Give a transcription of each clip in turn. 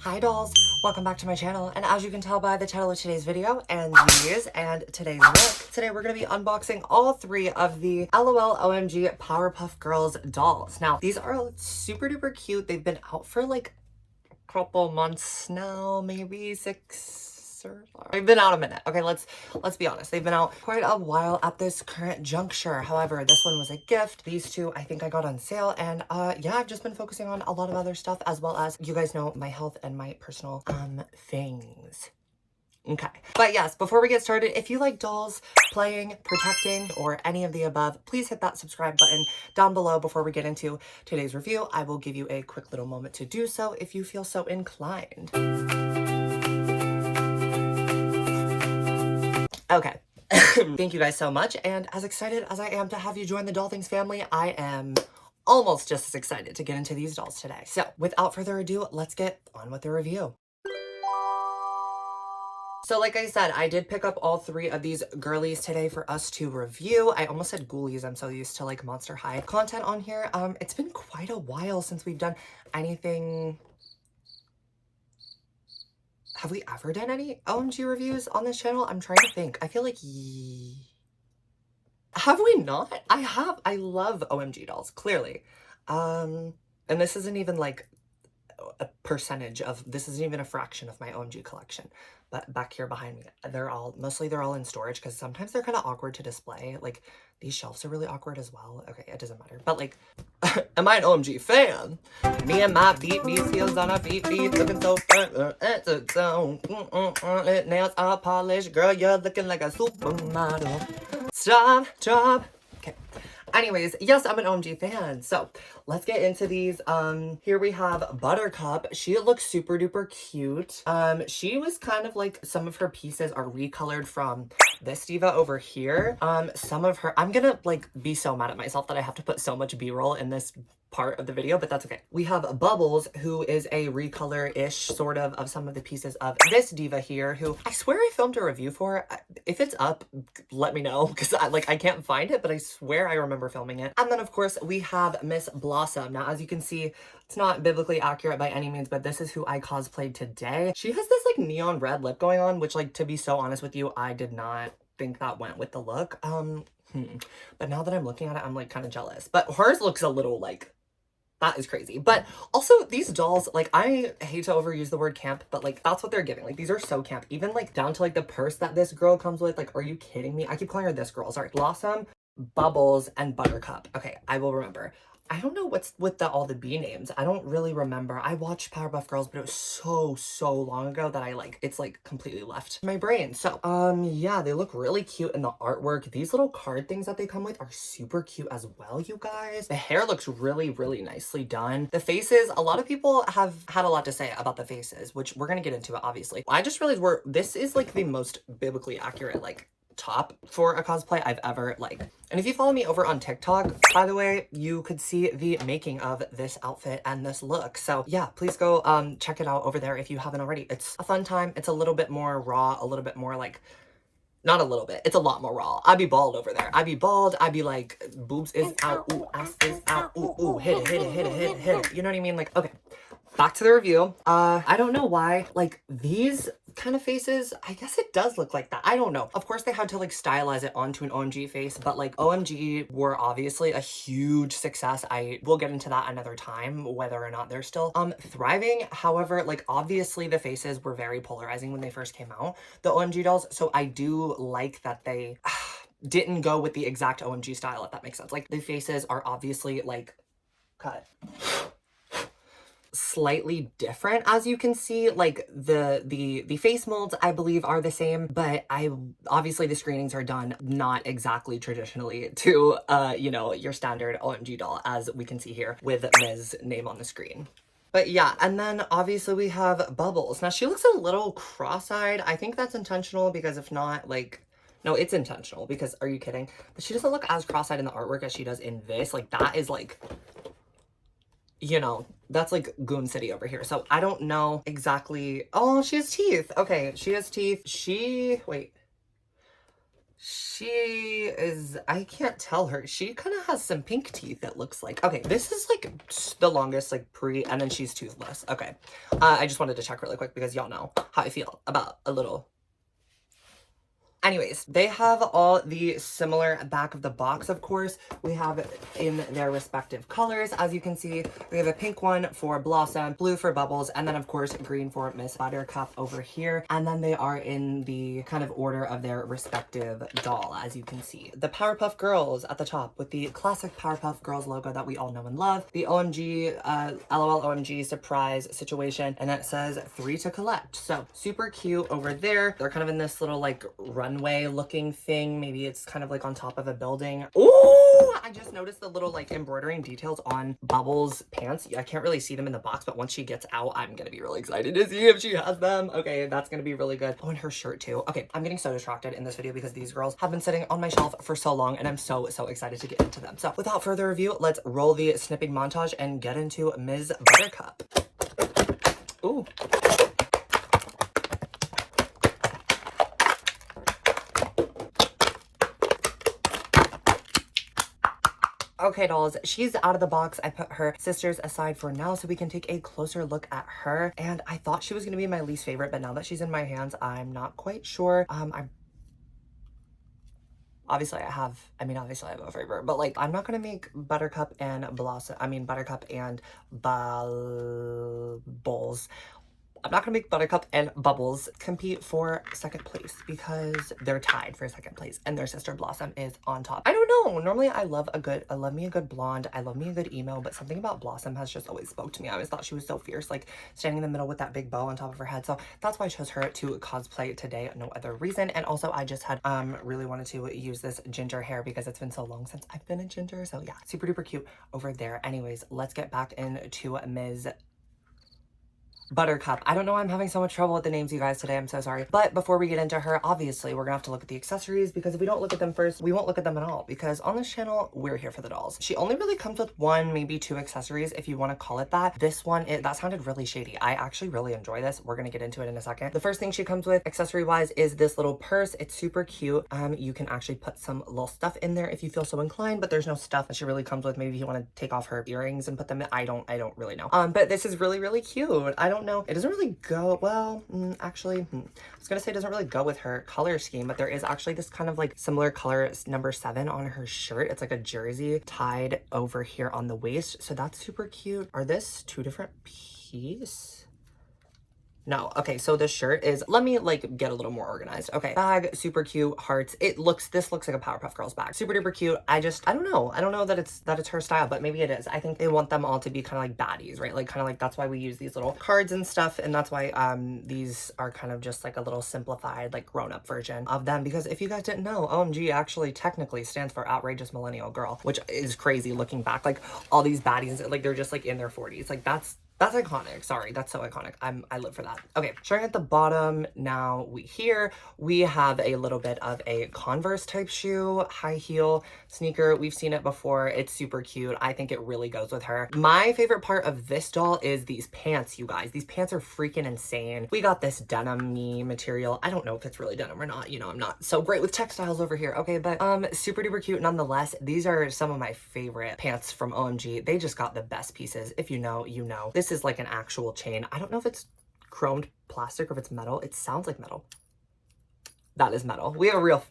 Hi dolls, welcome back to my channel, and as you can tell by the title of today's video and these and today's look, today we're going to be unboxing all three of the L.O.L OMG Powerpuff Girls dolls. Now these are super duper cute. They've been out for like a couple months now, maybe 6 or they've been out a minute. Okay, let's be honest, they've been out quite a while at this current juncture. However, this one was a gift. These two I think I got on sale, and yeah, I've just been focusing on a lot of other stuff, as well as, you guys know, my health and my personal things. Okay, but yes, before we get started, if you like dolls, playing, protecting, or any of the above, please hit that subscribe button down below. Before we get into today's review, I will give you a quick little moment to do so if you feel so inclined. Okay. Thank you guys so much, and as excited as I am to have you join the Doll Things family, I am almost just as excited to get into these dolls today. So without further ado, let's get on with the review. So like I said, I did pick up all three of these girlies today for us to review. I almost said ghoulies. I'm so used to like Monster High content on here. It's been quite a while since we've done anything. Have we ever done any OMG reviews on this channel? I'm trying to think. I feel like have we not? I have. I love OMG dolls, clearly. And this isn't even like a percentage of, this isn't even a fraction of my OMG collection. But back here behind me, they're all in storage because sometimes they're kind of awkward to display. Like these shelves are really awkward as well. Okay, it doesn't matter. But like, am I an OMG fan? Me and my beat heels on our feet, looking so fun. Nails are polished, girl, you're looking like a supermodel. Stop, drop. Okay. Anyways, yes, I'm an OMG fan. So let's get into these. Here we have Buttercup. She looks super duper cute. She was kind of like, some of her pieces are recolored from this diva over here. Some of her, I'm gonna like be so mad at myself that I have to put so much B-roll in this part of the video, but that's okay. We have Bubbles, who is a recolor-ish sort of some of the pieces of this diva here, who I swear I filmed a review for. If it's up, let me know, because I can't find it, but I swear I remember filming it. And then of course we have Miss Blossom. Now as you can see, it's not biblically accurate by any means, but this is who I cosplayed today. She has this like neon red lip going on, which, like, to be so honest with you, I did not think that went with the look. But now that I'm looking at it, I'm like kind of jealous. But hers looks a little like, that is crazy. But also these dolls, like, I hate to overuse the word camp, but like that's what they're giving. Like these are so camp, even like down to like the purse that this girl comes with. Like, are you kidding me? I keep calling her this girl. Sorry. Blossom, Bubbles, and Buttercup. Okay, I will remember. I don't know what's with all the B names. I don't really remember. I watched Powerpuff Girls, but it was so long ago that it's like completely left my brain. So yeah, they look really cute in the artwork. These little card things that they come with are super cute as well, you guys. The hair looks really nicely done. The faces, a lot of people have had a lot to say about the faces, which we're gonna get into it, obviously. I just realized this is like the most biblically accurate like top for a cosplay I've ever like. And if you follow me over on TikTok, by the way, you could see the making of this outfit and this look. So yeah, please go check it out over there if you haven't already. It's a fun time. It's a little bit more raw, a little bit more like, not a little bit, it's a lot more raw. I'd be bald over there. I'd be bald. I'd be like, boobs is out, ooh, ass is out, ooh, hit it. You know what I mean? Like, okay, back to the review. I don't know why, like, these kind of faces, I guess it does look like that. I don't know. Of course, they had to like stylize it onto an OMG face, but like OMG were obviously a huge success. I will get into that another time, whether or not they're still thriving. However, like, obviously the faces were very polarizing when they first came out, the OMG dolls. So I do like that they didn't go with the exact OMG style, if that makes sense. Like, the faces are obviously like cut slightly different, as you can see. Like the face molds, I believe, are the same, but obviously the screenings are done not exactly traditionally to you know, your standard OMG doll, as we can see here with Ms. name on the screen. But yeah, and then obviously we have Bubbles. Now she looks a little cross-eyed. I think that's intentional, because if not, like, no, it's intentional, because are you kidding? But she doesn't look as cross-eyed in the artwork as she does in this. Like, that is like, you know, that's like Goon City over here. So I don't know exactly. Oh, she has teeth. Okay, she has teeth. Wait. She is, I can't tell her. She kind of has some pink teeth, it looks like. Okay, this is like the longest like pre, and then she's toothless. Okay. I just wanted to check really quick because y'all know how I feel about a little. Anyways, they have all the similar back of the box, of course. We have in their respective colors. As you can see, we have a pink one for Blossom, blue for Bubbles, and then of course green for Miss Buttercup over here. And then they are in the kind of order of their respective doll, as you can see. The Powerpuff Girls at the top with the classic Powerpuff Girls logo that we all know and love. The OMG, LOL OMG surprise situation, and it says 3 to collect. So super cute over there. They're kind of in this little like runway looking thing. Maybe it's kind of like on top of a building. Oh, I just noticed the little like embroidering details on Bubbles' pants. I can't really see them in the box, but once she gets out, I'm gonna be really excited to see if she has them. Okay, that's gonna be really good. Oh, and her shirt too. Okay, I'm getting so distracted in this video because these girls have been sitting on my shelf for so long and I'm so excited to get into them. So without further ado, let's roll the snipping montage and get into Ms. Buttercup. Ooh. Okay, dolls, she's out of the box. I put her sisters aside for now so we can take a closer look at her. And I thought she was going to be my least favorite, but now that she's in my hands, I'm not quite sure. Obviously I have a favorite, but like, I'm not gonna make Buttercup and Buttercup and Bubbles. I'm not gonna make Buttercup and Bubbles compete for second place because they're tied for second place and their sister Blossom is on top. I don't know. Normally I love me a good blonde. I love me a good emo, but something about Blossom has just always spoke to me. I always thought she was so fierce, like standing in the middle with that big bow on top of her head. So that's why I chose her to cosplay today. No other reason. And also I just had really wanted to use this ginger hair because it's been so long since I've been a ginger. So yeah, super duper cute over there. Anyways, let's get back into Ms. Buttercup. I don't know why I'm having so much trouble with the names, you guys, today. I'm so sorry. But before we get into her, obviously, we're gonna have to look at the accessories because if we don't look at them first, we won't look at them at all because on this channel, we're here for the dolls. She only really comes with 1, maybe 2 accessories, if you want to call it that. This one, that sounded really shady. I actually really enjoy this. We're gonna get into it in a second. The first thing she comes with, accessory-wise, is this little purse. It's super cute. You can actually put some little stuff in there if you feel so inclined, but there's no stuff that she really comes with. Maybe if you want to take off her earrings and put them in. I don't really know. But this is really, really cute. I don't know. It doesn't really go well. I was gonna say it doesn't really go with her color scheme, but there is actually this kind of like similar color number 7 on her shirt. It's like a jersey tied over here on the waist, so that's super cute. Are this 2 different pieces? No. Okay, so the shirt is, let me like get a little more organized. Okay, bag, super cute, hearts. This looks like a Powerpuff Girls bag. Super duper cute. I don't know. I don't know that it's her style, but maybe it is. I think they want them all to be kind of like baddies, right? Like kind of like, that's why we use these little cards and stuff. And that's why these are kind of just like a little simplified, like grown up version of them. Because if you guys didn't know, OMG actually technically stands for Outrageous Millennial Girl, which is crazy looking back. Like all these baddies, like they're just like in their 40s. Like that's iconic. Sorry, that's so iconic. I live for that. Okay, starting at the bottom now, we have a little bit of a Converse type shoe, high heel sneaker. We've seen it before. It's super cute. I think it really goes with her. My favorite part of this doll is these pants, you guys. These pants are freaking insane. We got this denim-y material. I don't know if it's really denim or not. You know, I'm not so great with textiles over here. Okay, but super duper cute nonetheless. These are some of my favorite pants from OMG. They just got the best pieces. If you know, you know. This is like an actual chain. I don't know if it's chromed plastic or if it's metal. It sounds like metal. That is metal. We have a real,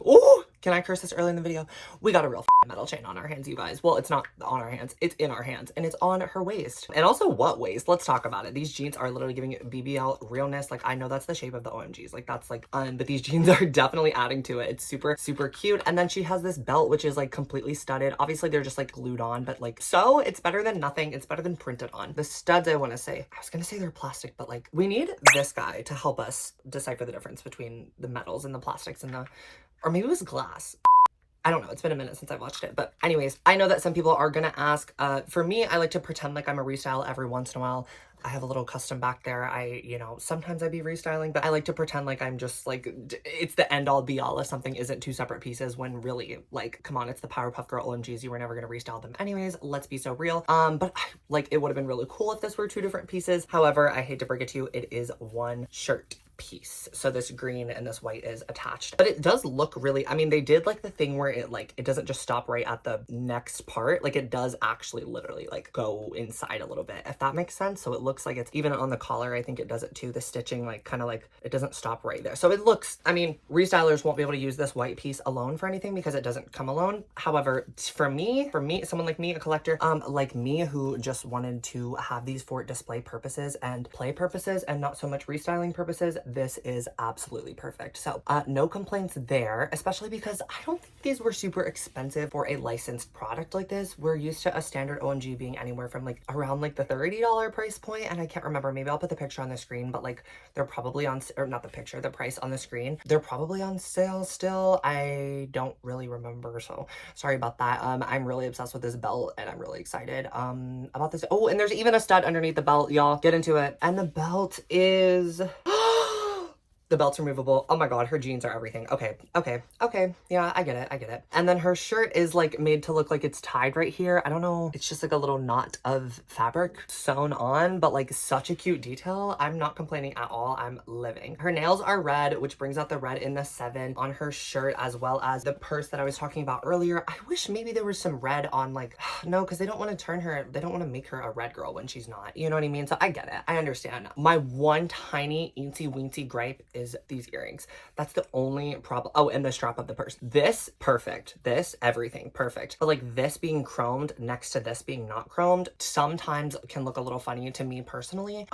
oh, can I curse this early in the video? We got a real metal chain on our hands, you guys. Well, it's not on our hands, it's in our hands, and it's on her waist. And also what waist? Let's talk about it. These jeans are literally giving BBL realness. Like, I know that's the shape of the OMGs. Like, that's like, but these jeans are definitely adding to it. It's super, super cute. And then she has this belt, which is like completely studded. Obviously, they're just like glued on, but like, so it's better than nothing. It's better than printed on. The studs, I want to say, I was going to say they're plastic, but like, we need this guy to help us decipher the difference between the metals and the plastics and or maybe it was glass. I don't know. It's been a minute since I've watched it. But anyways, I know that some people are going to ask. For me, I like to pretend like I'm a restyle every once in a while. I have a little custom back there. Sometimes I'd be restyling, but I like to pretend like I'm just like, it's the end all be all if something isn't 2 separate pieces when really, like, come on, it's the Powerpuff Girl OMGs. You were never going to restyle them anyways. Let's be so real. But like, it would have been really cool if this were 2 different pieces. However, I hate to break it to you, it is 1 shirt. piece. So this green and this white is attached, but it does look really, I mean, they did like the thing where it like, it doesn't just stop right at the next part. Like it does actually literally like go inside a little bit, if that makes sense. So it looks like it's even on the collar. I think it does it too. The stitching, like kind of like it doesn't stop right there. So it looks, I mean, restylers won't be able to use this white piece alone for anything because it doesn't come alone. However, for me, someone like me, a collector, like me, who just wanted to have these for display purposes and play purposes and not so much restyling purposes, this is absolutely perfect. So no complaints there, especially because I don't think these were super expensive for a licensed product like this. We're used to a standard OMG being anywhere from like around like the $30 price point, and I can't remember, maybe I'll put the picture on the screen, but like they're probably on, or not the picture, the price on the screen, they're probably on sale still. I don't really remember, so sorry about that. I'm really obsessed with this belt and I'm really excited about this. Oh, and there's even a stud underneath the belt, y'all. Get into it. And the belt is the belt's removable. Oh my god, her jeans are everything. Okay. Yeah, I get it. And then her shirt is like made to look like it's tied right here. I don't know. It's just like a little knot of fabric sewn on, but like such a cute detail. I'm not complaining at all. I'm living. Her nails are red, which brings out the red in the 7 on her shirt, as well as the purse that I was talking about earlier. I wish maybe there was some red on, like, no, because they don't want to turn her, they don't want to make her a red girl when she's not. You know what I mean? So I get it. I understand. My one tiny eensy weensy gripe is these earrings. That's the only problem. Oh, and the strap of the purse. This, perfect. This, everything, perfect. But like this being chromed next to this being not chromed sometimes can look a little funny to me personally.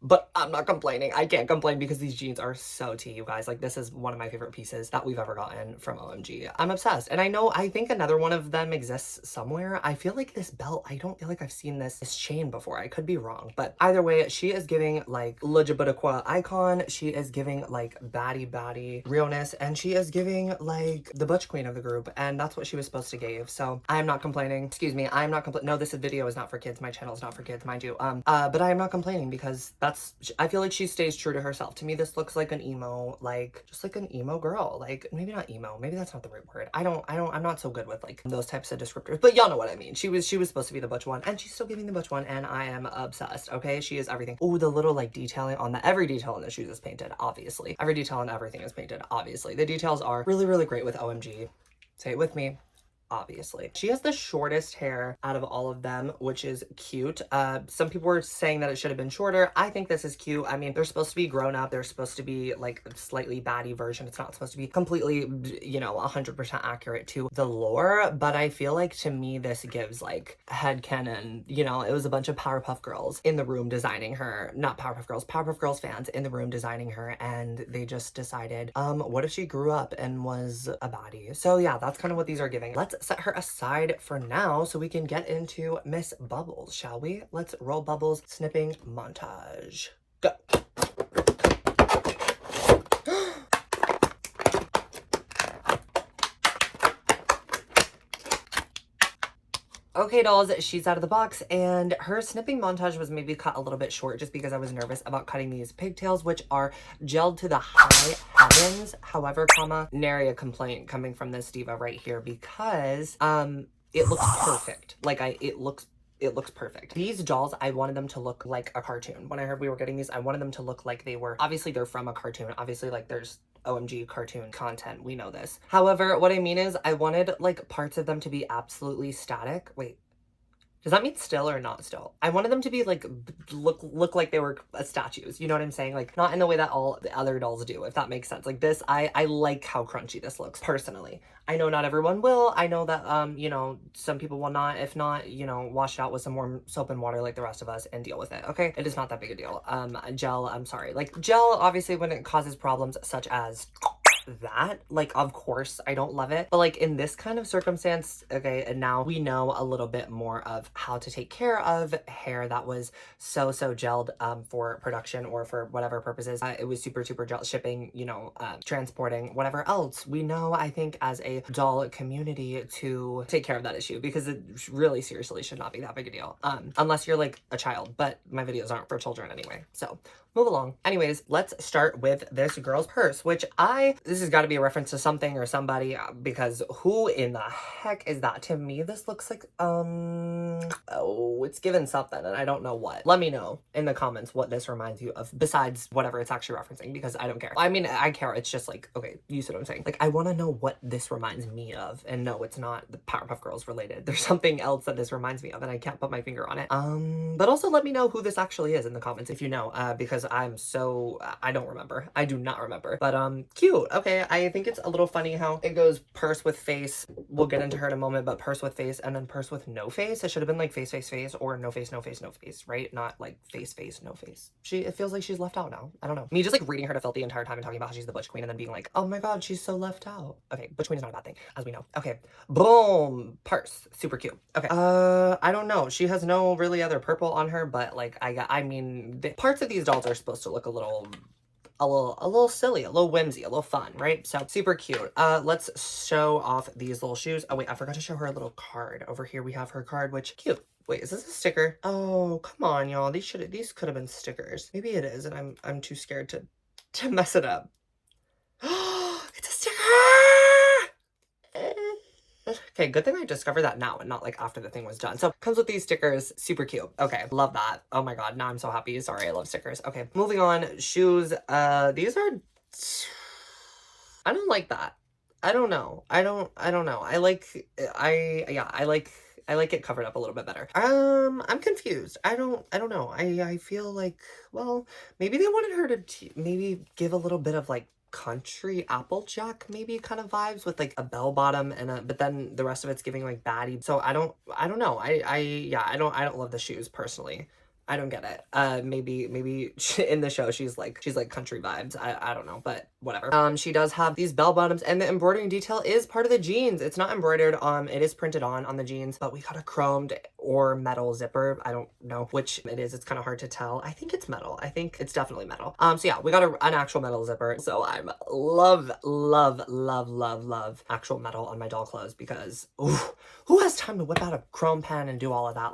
But I'm not complaining. I can't complain because these jeans are so tea, you guys. Like, this is one of my favorite pieces that we've ever gotten from OMG. I'm obsessed. And I think another one of them exists somewhere. I feel like this belt, I don't feel like I've seen this chain before. I could be wrong. But either way, she is giving like Lajabutaqua icon. She is giving like baddie realness. And she is giving like the butch queen of the group. And that's what she was supposed to give. So I am not complaining. Excuse me. I am not complaining. No, this video is not for kids. My channel is not for kids, mind you. But I am not complaining because I feel like she stays true to herself. To me, this looks like an emo, like just like an emo girl. Like maybe not emo, maybe that's not the right word. I'm not so good with like those types of descriptors, but y'all know what I mean. She was supposed to be the butch one, and she's still giving the butch one, and I am obsessed. Okay, she is everything. Oh, the little like detailing on every detail in the shoes is painted, obviously. Every detail on everything is painted, obviously. The details are really, really great with OMG. Say it with me. Obviously. She has the shortest hair out of all of them, which is cute. Some people were saying that it should have been shorter. I think this is cute. I mean, they're supposed to be grown up. They're supposed to be like a slightly baddie version. It's not supposed to be completely, you know, 100% accurate to the lore, but I feel like to me this gives like headcanon. You know, it was a bunch of Powerpuff Girls in the room designing her. Not Powerpuff Girls fans in the room designing her, and they just decided, what if she grew up and was a baddie? So yeah, that's kind of what these are giving. Let's set her aside for now so we can get into Miss Bubbles, shall we? Let's roll Bubbles snipping montage. Go. Okay, dolls, she's out of the box, and her snipping montage was maybe cut a little bit short just because I was nervous about cutting these pigtails, which are gelled to the high heavens. However, nary a complaint coming from this diva right here because it looks perfect. Like it looks perfect. These dolls, I wanted them to look like a cartoon. When I heard we were getting these, I wanted them to look like they were, obviously they're from a cartoon. Obviously, like there's OMG cartoon content. We know this. However, what I mean is I wanted like parts of them to be absolutely static. Wait, does that mean still or not still? I wanted them to be like, look like they were statues. You know what I'm saying? Like not in the way that all the other dolls do, if that makes sense. Like this, I like how crunchy this looks personally. I know not everyone will. I know that, you know, some people will not. If not, you know, wash it out with some warm soap and water like the rest of us and deal with it, okay? It is not that big a deal. Gel, I'm sorry. Like gel, obviously when it causes problems such as that, like of course I don't love it, but like in this kind of circumstance, okay, and now we know a little bit more of how to take care of hair that was so gelled for production or for whatever purposes. It was super gel shipping, you know, transporting, whatever else. We know, I think, as a doll community to take care of that issue because it really seriously should not be that big a deal unless you're like a child, but my videos aren't for children anyway, so move along. Anyways, let's start with this girl's purse, which This has got to be a reference to something or somebody, because who in the heck is that? To me, this looks like, oh, it's given something and I don't know what. Let me know in the comments what this reminds you of, besides whatever it's actually referencing, because I don't care. I mean, I care. It's just like, okay, you see what I'm saying? Like, I want to know what this reminds me of. And no, it's not the Powerpuff Girls related. There's something else that this reminds me of and I can't put my finger on it. But also let me know who this actually is in the comments if you know, because I'm so, I don't remember. I do not remember. But cute. Okay, I think it's a little funny how it goes purse with face. We'll get into her in a moment, but purse with face and then purse with no face. It should have been like face, face, face, or no face, no face, no face, right? Not like face, face, no face. It feels like she's left out now. I don't know. Me just like reading her to filth the entire time and talking about how she's the Butch Queen and then being like, oh my god, she's so left out. Okay, Butch Queen is not a bad thing, as we know. Okay, boom, purse, super cute. Okay, I don't know. She has no really other purple on her, but like I mean, the parts of these dolls are supposed to look a little silly, a little whimsy, a little fun, right? So super cute. Let's show off these little shoes. Oh wait, I forgot to show her a little card. Over here we have her card, which cute. Wait, is this a sticker? Oh, come on, y'all. These could have been stickers. Maybe it is, and I'm too scared to mess it up. It's a sticker! Okay, good thing I discovered that now and not like after the thing was done. So comes with these stickers, super cute. Okay, love that. Oh my god, now I'm so happy. Sorry, I love stickers. Okay, moving on. Shoes. These are, I don't like that. I don't know. I don't know. I like it covered up a little bit better. I'm confused. I don't know. I feel like, well, maybe they wanted her to maybe give a little bit of like country Applejack maybe kind of vibes with like a bell bottom and but then the rest of it's giving like baddie. So I don't know. I don't love the shoes personally. I don't get it. Maybe in the show she's like country vibes. I don't know, but whatever. She does have these bell bottoms and the embroidering detail is part of the jeans. It's not embroidered, it is printed on the jeans, but we got a chromed or metal zipper. I don't know which it is. It's kind of hard to tell. I think it's metal. I think it's definitely metal. So yeah, we got an actual metal zipper. So I'm love actual metal on my doll clothes because ooh, who has time to whip out a chrome pen and do all of that?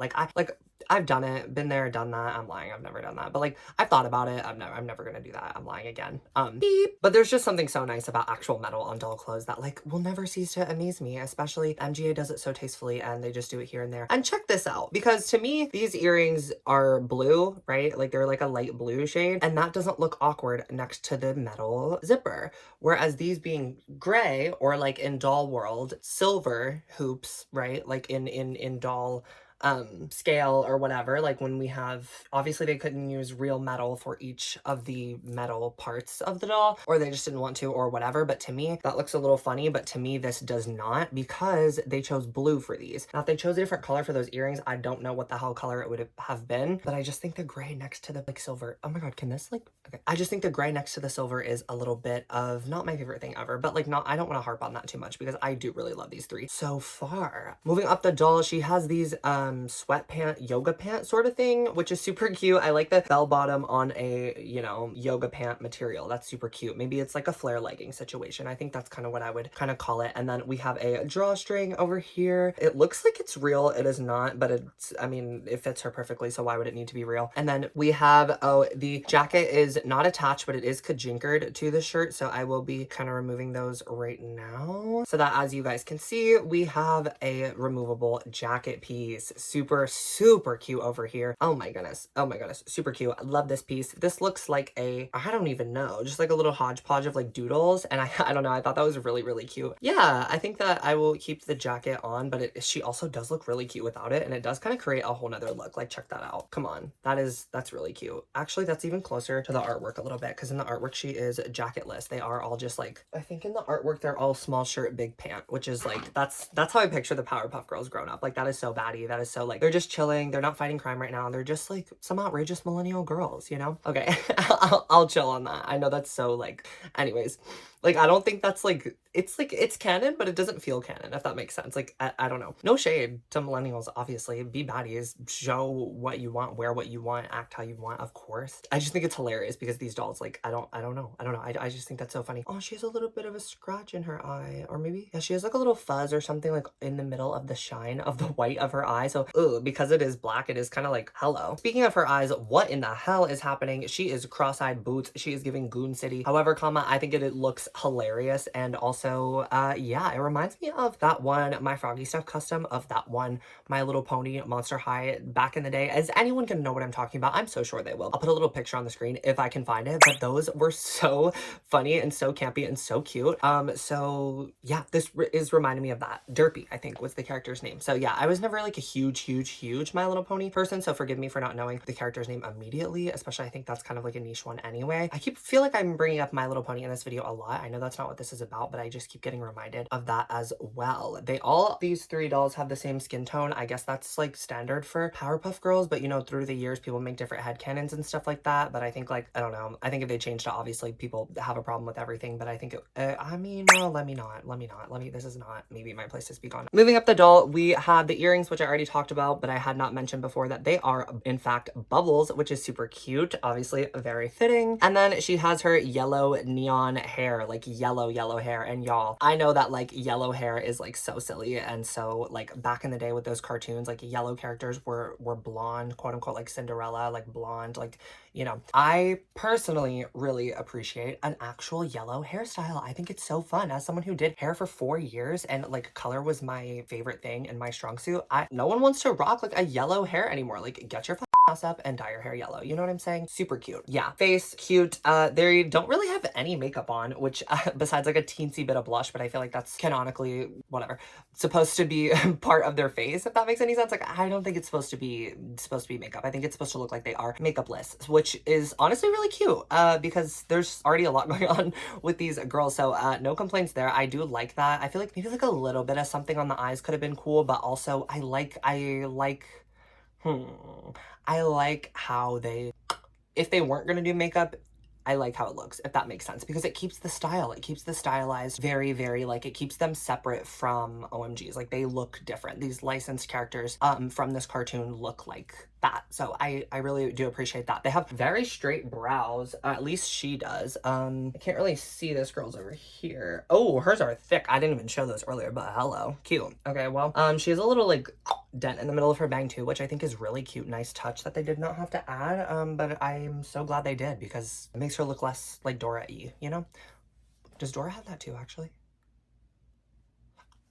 I've done it, been there, done that. I'm lying, I've never done that. But like, I've thought about it. I'm never gonna do that. I'm lying again. Beep. But there's just something so nice about actual metal on doll clothes that like will never cease to amaze me, especially MGA does it so tastefully and they just do it here and there. And check this out, because to me, these earrings are blue, right? Like they're like a light blue shade and that doesn't look awkward next to the metal zipper. Whereas these being gray or like in doll world, silver hoops, right? Like in doll scale or whatever, like when we have, obviously they couldn't use real metal for each of the metal parts of the doll, or they just didn't want to or whatever, but to me that looks a little funny. But to me this does not, because they chose blue for these. Now if they chose a different color for those earrings, I don't know what the hell color it would have been, but I just think the gray next to the like silver, oh my god, can this like, okay, I just think the gray next to the silver is a little bit of not my favorite thing ever, but like not, I don't want to harp on that too much because I do really love these three so far. Moving up the doll, she has these sweatpant yoga pant sort of thing, which is super cute. I like the bell bottom on a, you know, yoga pant material. That's super cute. Maybe it's like a flare legging situation. I think that's kind of what I would kind of call it. And then we have a drawstring over here. It looks like it's real. It is not, but it's, I mean, it fits her perfectly, so why would it need to be real? And then we have, oh, the jacket is not attached, but it is kajinkered to the shirt, so I will be kind of removing those right now so that as you guys can see, we have a removable jacket piece. Super cute over here. Oh my goodness, super cute. I love this piece. This looks like a, I don't even know, just like a little hodgepodge of like doodles, and I don't know, I thought that was really cute. Yeah, I think that I will keep the jacket on, but she also does look really cute without it, and it does kind of create a whole nother look. Like, check that out. Come on, that's really cute. Actually, that's even closer to the artwork a little bit, because in the artwork she is jacketless. They are all just like, I think in the artwork they're all small shirt big pant, which is like, that's how I picture the Powerpuff Girls grown up. Like, that is so baddie. That is so like, they're just chilling, they're not fighting crime right now, they're just like some outrageous millennial girls, you know? Okay, I'll chill on that. I know that's so like, anyways, like I don't think that's like, it's canon, but it doesn't feel canon, if that makes sense. Like, I don't know. No shade to millennials, obviously. Be baddies, show what you want, wear what you want, act how you want, of course. I just think it's hilarious because these dolls, like, I don't know. I just think that's so funny. Oh, she has a little bit of a scratch in her eye, or maybe, yeah, she has like a little fuzz or something like in the middle of the shine of the white of her eye. So, because it is black, it is kind of like, hello. Speaking of her eyes, what in the hell is happening? She is cross-eyed boots. She is giving Goon City. However, I think it looks hilarious. And also, yeah, it reminds me of that one My Froggy Stuff custom of that one My Little Pony Monster High back in the day. As anyone can know what I'm talking about, I'm so sure they will. I'll put a little picture on the screen if I can find it, but those were so funny and so campy and so cute. So yeah, this is reminding me of that. Derpy, I think, was the character's name. So yeah, I was never like a huge My Little Pony person, so forgive me for not knowing the character's name immediately, especially I think that's kind of like a niche one anyway. I feel like I'm bringing up My Little Pony in this video a lot. I know that's not what this is about, but I just keep getting reminded of that as well. These three dolls have the same skin tone. I guess that's like standard for Powerpuff Girls, but you know, through the years, people make different headcanons and stuff like that. But I think like, I don't know. I think if they changed it, obviously people have a problem with everything, but I think, I mean, well, this is not maybe my place to speak on. Moving up the doll, we have the earrings, which I already talked about, but I had not mentioned before that they are in fact bubbles, which is super cute. Obviously very fitting. And then she has her yellow neon hair, like yellow hair. And y'all, I know that like yellow hair is like so silly. And so like back in the day with those cartoons, like yellow characters were blonde, quote unquote, like Cinderella, like blonde, like, you know, I personally really appreciate an actual yellow hairstyle. I think it's so fun. As someone who did hair for 4 years and like color was my favorite thing in my strong suit, no one wants to rock like a yellow hair anymore. Like, get your ass up and dye your hair yellow. You know what I'm saying? Super cute. Yeah. Face, cute. They don't really have any makeup on, which besides like a teensy bit of blush, but I feel like that's canonically, whatever, supposed to be part of their face, if that makes any sense. Like, I don't think it's supposed to be makeup. I think it's supposed to look like they are makeupless, which is honestly really cute, because there's already a lot going on with these girls. So no complaints there. I do like that. I feel like maybe like a little bit of something on the eyes could have been cool, but also I like how they, if they weren't going to do makeup, I like how it looks, if that makes sense, because it keeps the style. It keeps the stylized very, very, like, it keeps them separate from OMGs. Like, they look different. These licensed characters from this cartoon look like that. So I really do appreciate that. They have very straight brows. At least she does. I can't really see this girl's over here. Oh, hers are thick. I didn't even show those earlier, but hello. Cute. Okay, well, she has a little, like, dent in the middle of her bang too, which I think is really cute. Nice touch that they did not have to add, but I'm so glad they did, because it makes her look less like Dora-y, you know? Does Dora have that too, actually?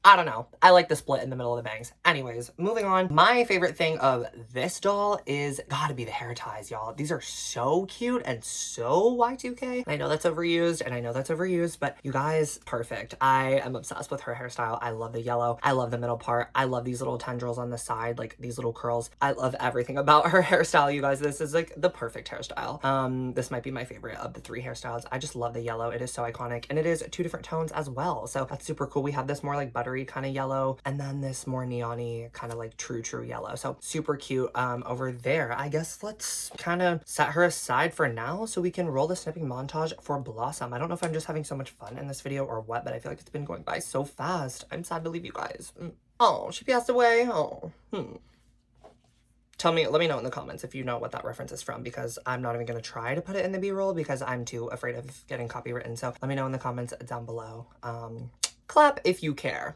I don't know. I like the split in the middle of the bangs. Anyways, moving on. My favorite thing of this doll is gotta be the hair ties, y'all. These are so cute and so Y2K. I know that's overused, but you guys, perfect. I am obsessed with her hairstyle. I love the yellow. I love the middle part. I love these little tendrils on the side, like these little curls. I love everything about her hairstyle, you guys. This is like the perfect hairstyle. This might be my favorite of the 3 hairstyles. I just love the yellow. It is so iconic, and it is 2 different tones as well. So that's super cool. We have this more like butter kind of yellow, and then this more neon-y kind of like true yellow. So super cute. Over there, I guess let's kind of set her aside for now so we can roll the snipping montage for Blossom. I don't know if I'm just having so much fun in this video or what, but I feel like it's been going by so fast. I'm sad to leave you guys. Oh, she passed away. Oh, let me know in the comments if you know what that reference is from, because I'm not even going to try to put it in the B-roll because I'm too afraid of getting copywritten. So let me know in the comments down below. Clap if you care.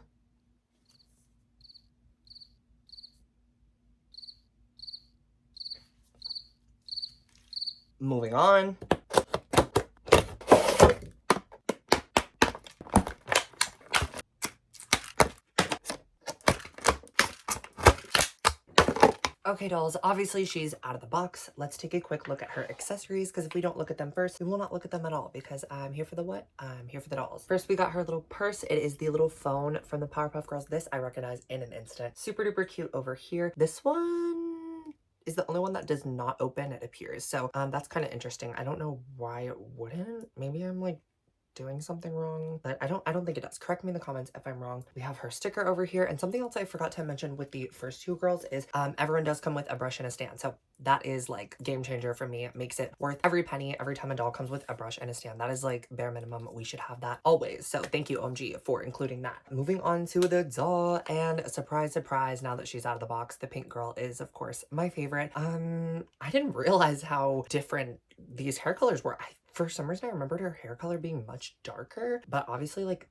Moving on. Okay, dolls, obviously she's out of the box. Let's take a quick look at her accessories, because if we don't look at them first, we will not look at them at all, because I'm here for the what? I'm here for the dolls. First, we got her little purse. It is the little phone from the Powerpuff Girls. This I recognize in an instant. Super duper cute over here. This one is the only one that does not open, it appears. So that's kind of interesting. I don't know why it wouldn't. Maybe I'm like doing something wrong, but I don't think it does. Correct me in the comments if I'm wrong. We have her sticker over here, and something else I forgot to mention with the first 2 girls is everyone does come with a brush and a stand. So that is like game changer for me. It makes it worth every penny every time a doll comes with a brush and a stand. That is like bare minimum. We should have that always. So thank you, OMG, for including that. Moving on to the doll, and surprise now that she's out of the box, the pink girl is of course my favorite. I didn't realize how different these hair colors were. For some reason, I remembered her hair color being much darker, but obviously, like,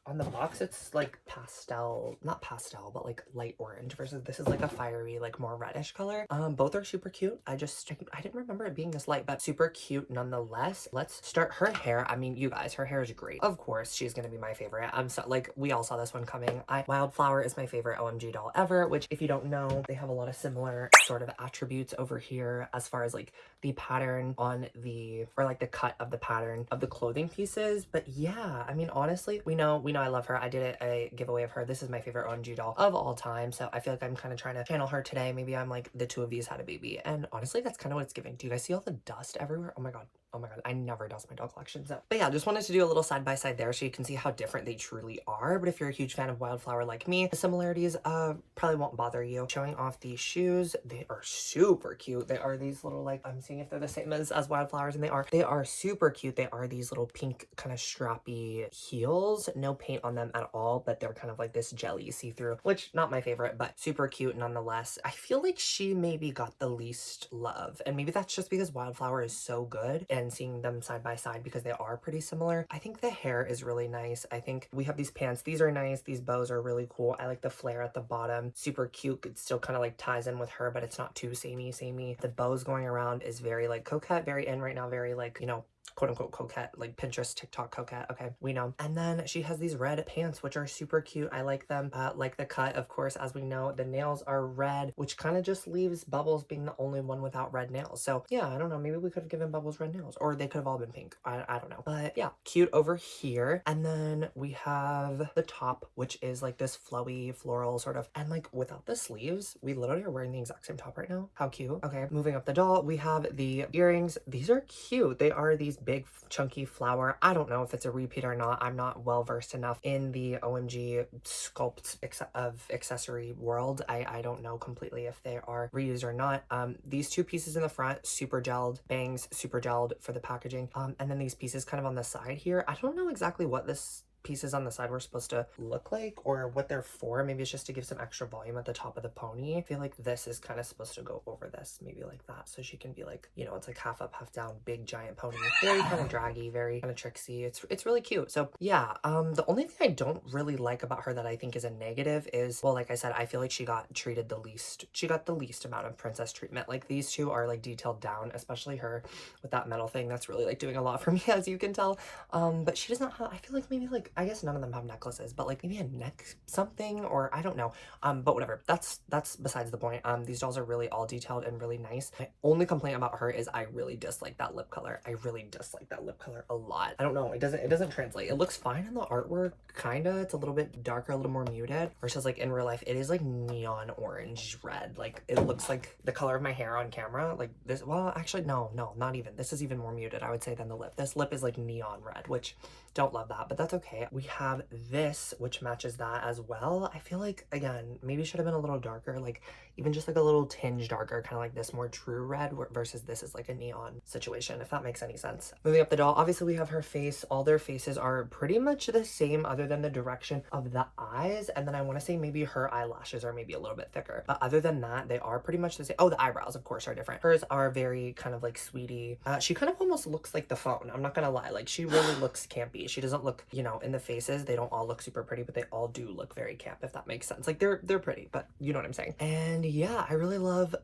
on the box it's like pastel, not pastel, but like light orange, versus this is like a fiery, like more reddish color. Both are super cute. I didn't remember it being this light, but super cute nonetheless. Let's start her hair. I mean, you guys, her hair is great. Of course, she's gonna be my favorite. I'm so like, we all saw this one coming. Wildflower is my favorite OMG doll ever, which if you don't know, they have a lot of similar sort of attributes over here as far as like the pattern on the, or like the cut of the pattern of the clothing pieces. But yeah, I mean, honestly, we know I love her. I did a giveaway of her. This is my favorite OMG doll of all time, so I feel like I'm kind of trying to channel her today. Maybe I'm like, the two of these had a baby, and honestly that's kind of what it's giving. Do you guys see all the dust everywhere? Oh my god, oh my god, I never dust my doll collection. So but yeah, just wanted to do a little side by side there so you can see how different they truly are. But if you're a huge fan of Wildflower like me, the similarities probably won't bother you. Showing off these shoes, they are super cute. They are these little, like, I'm seeing if they're the same as Wildflowers, and they are super cute. They are these little pink kind of strappy heels, no paint on them at all, but they're kind of like this jelly see-through, which not my favorite, but super cute nonetheless. I feel like she maybe got the least love, and maybe that's just because Wildflower is so good, and seeing them side by side because they are pretty similar. I think the hair is really nice. I think we have these pants. These are nice. These bows are really cool. I like the flare at the bottom. Super cute. It still kind of like ties in with her, but it's not too samey. The bows going around is very like coquette, very in right now, very like, you know, quote unquote coquette, like Pinterest, TikTok coquette. Okay, we know. And then she has these red pants, which are super cute. I like them. Like the cut, of course, as we know, the nails are red, which kind of just leaves Bubbles being the only one without red nails. So yeah, I don't know. Maybe we could have given Bubbles red nails, or they could have all been pink. I don't know. But yeah, cute over here. And then we have the top, which is like this flowy floral sort of, and like without the sleeves, we literally are wearing the exact same top right now. How cute. Okay, moving up the doll, we have the earrings. These are cute. They are these big chunky flower. I don't know if it's a repeat or not. I'm not well versed enough in the OMG sculpt of accessory world. I don't know completely if they are reused or not. These two pieces in the front, super gelled, bangs super gelled for the packaging, and then these pieces kind of on the side here. I don't know exactly what this pieces on the side were supposed to look like or what they're for. Maybe it's just to give some extra volume at the top of the pony. I feel like this is kind of supposed to go over this, maybe like that, so she can be like, you know, it's like half up half down, big giant pony, very kind of draggy, very kind of tricksy. It's really cute. So yeah, the only thing I don't really like about her that I think is a negative is, well, like I said, I feel like she got the least amount of princess treatment. Like these two are like detailed down, especially her with that metal thing. That's really like doing a lot for me, as you can tell. But she does not have, I feel like maybe like, I guess none of them have necklaces, but like maybe a neck something, or I don't know. But whatever, that's besides the point. These dolls are really all detailed and really nice. My only complaint about her is I really dislike that lip color. I really dislike that lip color a lot. I don't know, it doesn't translate. It looks fine in the artwork, kinda. It's a little bit darker, a little more muted, versus like in real life it is like neon orange red. Like it looks like the color of my hair on camera. Like this, well actually no, not even. This is even more muted, I would say, than the lip. This lip is like neon red, which don't love that, but that's okay. We have this, which matches that as well. I feel like, again, maybe should have been a little darker, like even just like a little tinge darker, kind of like this more true red, versus this is like a neon situation, if that makes any sense. Moving up the doll, obviously we have her face. All their faces are pretty much the same other than the direction of the eyes, and then I want to say maybe her eyelashes are maybe a little bit thicker, but other than that they are pretty much the same. Oh, the eyebrows of course are different. Hers are very kind of like sweetie. She kind of almost looks like the phone, I'm not gonna lie. Like she really looks campy. She doesn't look, you know, in the faces they don't all look super pretty, but they all do look very camp, if that makes sense. Like they're pretty, but you know what I'm saying. And yeah, I really love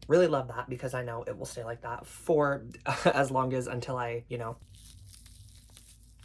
that, because I know it will stay like that for as long as, until I, you know,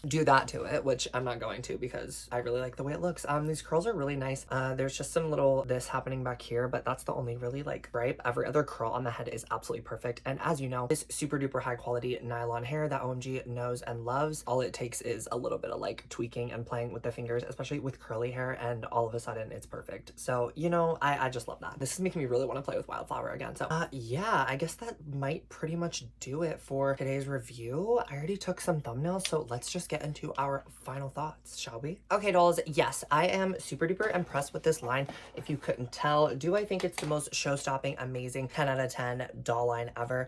do that to it, which I'm not going to, because I really like the way it looks. These curls are really nice. There's just some little this happening back here, but that's the only really like gripe. Every other curl on the head is absolutely perfect, and as you know, this super duper high quality nylon hair that OMG knows and loves. All it takes is a little bit of like tweaking and playing with the fingers, especially with curly hair, and all of a sudden it's perfect. So you know, I just love that. This is making me really want to play with Wildflower again. So yeah, I guess that might pretty much do it for today's review. I already took some thumbnails, so let's just get into our final thoughts, shall we? Okay, dolls, yes, I am super duper impressed with this line. If you couldn't tell, do I think it's the most show-stopping, amazing 10 out of 10 doll line ever?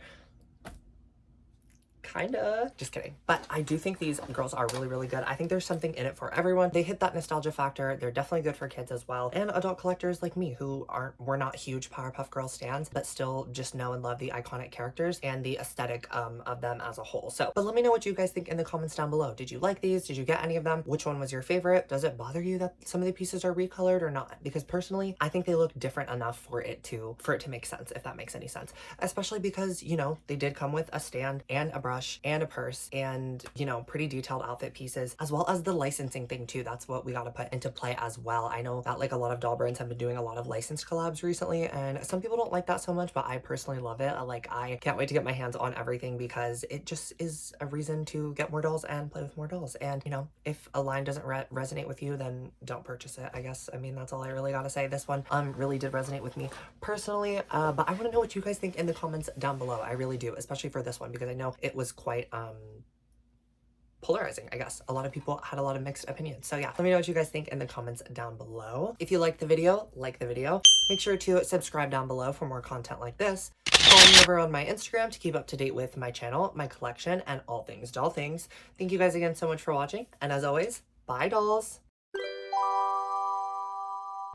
kinda. Just kidding. But I do think these girls are really, really good. I think there's something in it for everyone. They hit that nostalgia factor. They're definitely good for kids as well. And adult collectors like me who we're not huge Powerpuff Girls stans, but still just know and love the iconic characters and the aesthetic of them as a whole. So, but let me know what you guys think in the comments down below. Did you like these? Did you get any of them? Which one was your favorite? Does it bother you that some of the pieces are recolored or not? Because personally, I think they look different enough for it to make sense, if that makes any sense. Especially because, you know, they did come with a stand and a brush and a purse and, you know, pretty detailed outfit pieces, as well as the licensing thing too. That's what we got to put into play as well. I know that like a lot of doll brands have been doing a lot of licensed collabs recently, and some people don't like that so much, but I personally love it. Like, I can't wait to get my hands on everything because it just is a reason to get more dolls and play with more dolls. And, you know, if a line doesn't resonate with you, then don't purchase it, I guess. I mean, that's all I really gotta say. This one really did resonate with me personally, but I want to know what you guys think in the comments down below. I really do, especially for this one, because I know it was quite polarizing, I guess. A lot of people had a lot of mixed opinions. So yeah, let me know what you guys think in the comments down below. If you liked the video, like the video. Make sure to subscribe down below for more content like this. Follow me over on my Instagram to keep up to date with my channel, my collection, and all things doll things. Thank you guys again so much for watching, and as always, bye dolls!